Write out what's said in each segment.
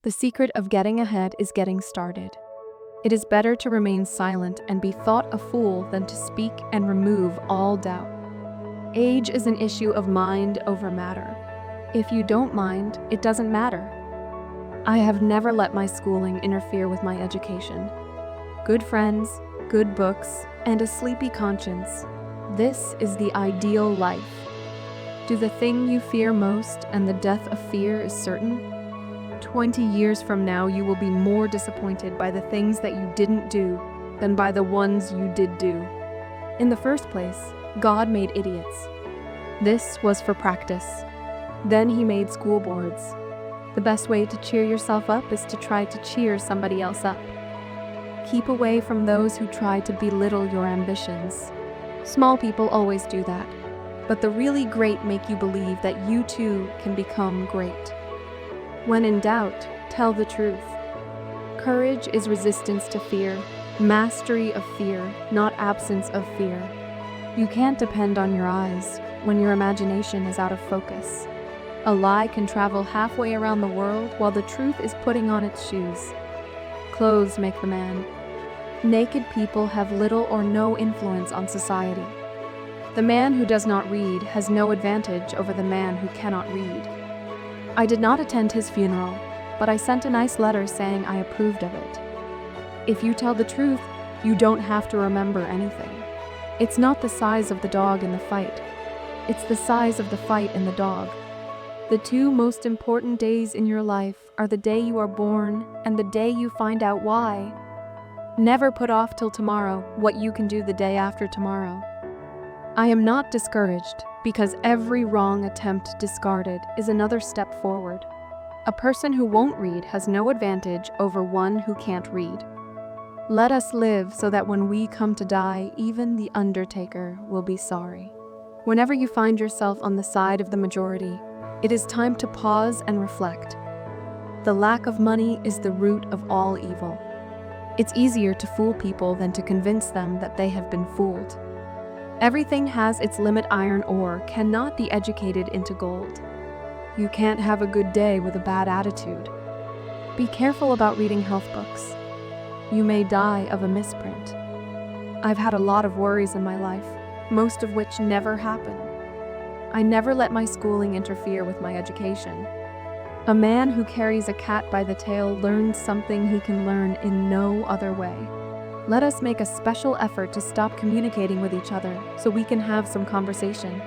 The secret of getting ahead is getting started. It is better to remain silent and be thought a fool than to speak and remove all doubt. Age is an issue of mind over matter. If you don't mind, it doesn't matter. I have never let my schooling interfere with my education. Good friends, good books, and a sleepy conscience. This is the ideal life. Do the thing you fear most, and the death of fear is certain? 20 years from now, you will be more disappointed by the things that you didn't do than by the ones you did do. In the first place, God made idiots. This was for practice. Then he made school boards. The best way to cheer yourself up is to try to cheer somebody else up. Keep away from those who try to belittle your ambitions. Small people always do that, but the really great make you believe that you too can become great. When in doubt, tell the truth. Courage is resistance to fear, mastery of fear, not absence of fear. You can't depend on your eyes when your imagination is out of focus. A lie can travel halfway around the world while the truth is putting on its shoes. Clothes make the man. Naked people have little or no influence on society. The man who does not read has no advantage over the man who cannot read. I did not attend his funeral, but I sent a nice letter saying I approved of it. If you tell the truth, you don't have to remember anything. It's not the size of the dog in the fight. It's the size of the fight in the dog. The two most important days in your life are the day you are born and the day you find out why. Never put off till tomorrow what you can do the day after tomorrow. I am not discouraged because every wrong attempt discarded is another step forward. A person who won't read has no advantage over one who can't read. Let us live so that when we come to die, even the undertaker will be sorry. Whenever you find yourself on the side of the majority, it is time to pause and reflect. The lack of money is the root of all evil. It's easier to fool people than to convince them that they have been fooled. Everything has its limit. Iron ore cannot be educated into gold. You can't have a good day with a bad attitude. Be careful about reading health books. You may die of a misprint. I've had a lot of worries in my life, most of which never happen. I never let my schooling interfere with my education. A man who carries a cat by the tail learns something he can learn in no other way. Let us make a special effort to stop communicating with each other so we can have some conversation.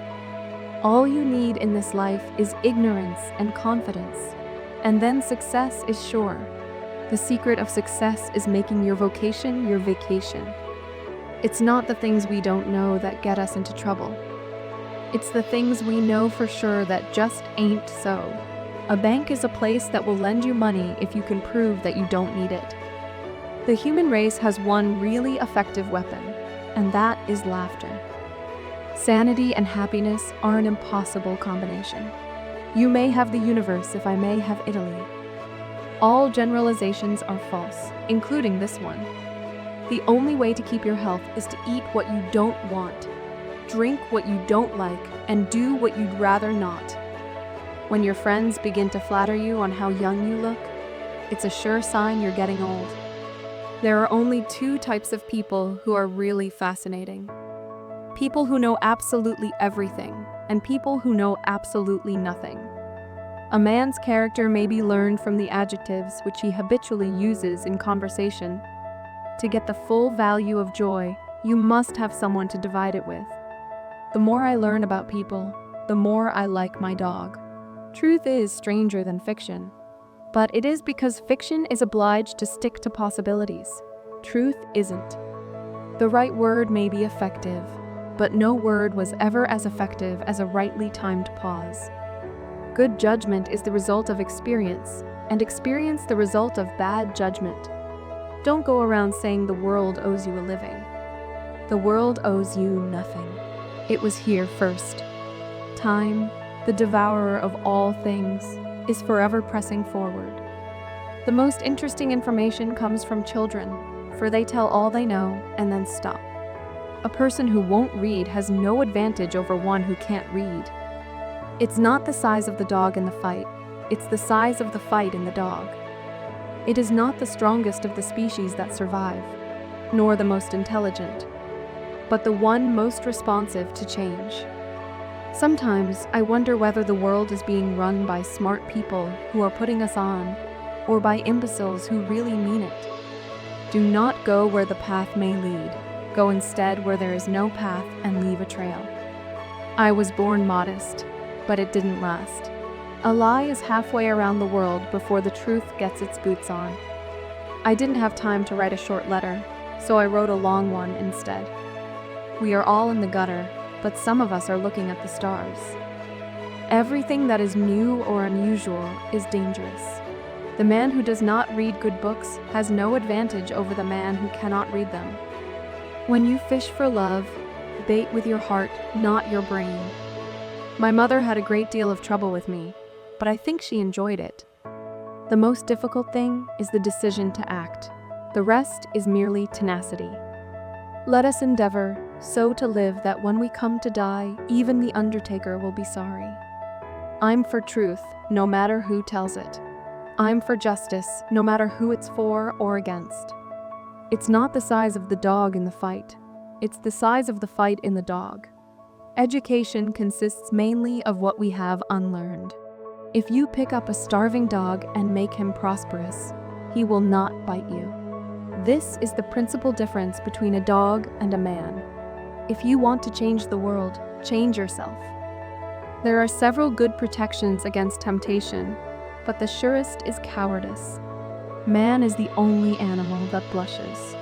All you need in this life is ignorance and confidence, and then success is sure. The secret of success is making your vocation your vacation. It's not the things we don't know that get us into trouble. It's the things we know for sure that just ain't so. A bank is a place that will lend you money if you can prove that you don't need it. The human race has one really effective weapon, and that is laughter. Sanity and happiness are an impossible combination. You may have the universe if I may have Italy. All generalizations are false, including this one. The only way to keep your health is to eat what you don't want, drink what you don't like, and do what you'd rather not. When your friends begin to flatter you on how young you look, it's a sure sign you're getting old. There are only two types of people who are really fascinating. People who know absolutely everything, and people who know absolutely nothing. A man's character may be learned from the adjectives which he habitually uses in conversation. To get the full value of joy, you must have someone to divide it with. The more I learn about people, the more I like my dog. Truth is stranger than fiction. But it is because fiction is obliged to stick to possibilities. Truth isn't. The right word may be effective, but no word was ever as effective as a rightly timed pause. Good judgment is the result of experience, and experience the result of bad judgment. Don't go around saying the world owes you a living. The world owes you nothing. It was here first. Time, the devourer of all things, is forever pressing forward. The most interesting information comes from children, for they tell all they know and then stop. A person who won't read has no advantage over one who can't read. It's not the size of the dog in the fight, it's the size of the fight in the dog. It is not the strongest of the species that survive, nor the most intelligent, but the one most responsive to change. Sometimes I wonder whether the world is being run by smart people who are putting us on, or by imbeciles who really mean it. Do not go where the path may lead. Go instead where there is no path and leave a trail. I was born modest, but it didn't last. A lie is halfway around the world before the truth gets its boots on. I didn't have time to write a short letter, so I wrote a long one instead. We are all in the gutter, but some of us are looking at the stars. Everything that is new or unusual is dangerous. The man who does not read good books has no advantage over the man who cannot read them. When you fish for love, bait with your heart, not your brain. My mother had a great deal of trouble with me, but I think she enjoyed it. The most difficult thing is the decision to act. The rest is merely tenacity. Let us endeavor so to live that when we come to die, even the undertaker will be sorry. I'm for truth, no matter who tells it. I'm for justice, no matter who it's for or against. It's not the size of the dog in the fight. It's the size of the fight in the dog. Education consists mainly of what we have unlearned. If you pick up a starving dog and make him prosperous, he will not bite you. This is the principal difference between a dog and a man. If you want to change the world, change yourself. There are several good protections against temptation, but the surest is cowardice. Man is the only animal that blushes,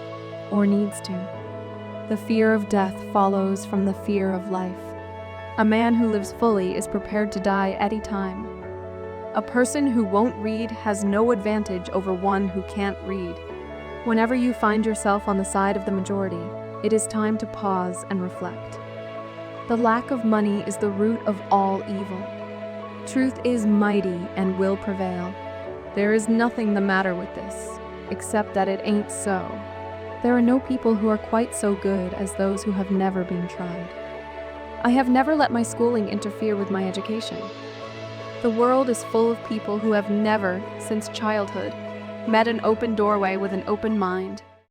or needs to. The fear of death follows from the fear of life. A man who lives fully is prepared to die any time. A person who won't read has no advantage over one who can't read. Whenever you find yourself on the side of the majority, it is time to pause and reflect. The lack of money is the root of all evil. Truth is mighty and will prevail. There is nothing the matter with this, except that it ain't so. There are no people who are quite so good as those who have never been tried. I have never let my schooling interfere with my education. The world is full of people who have never, since childhood, met an open doorway with an open mind.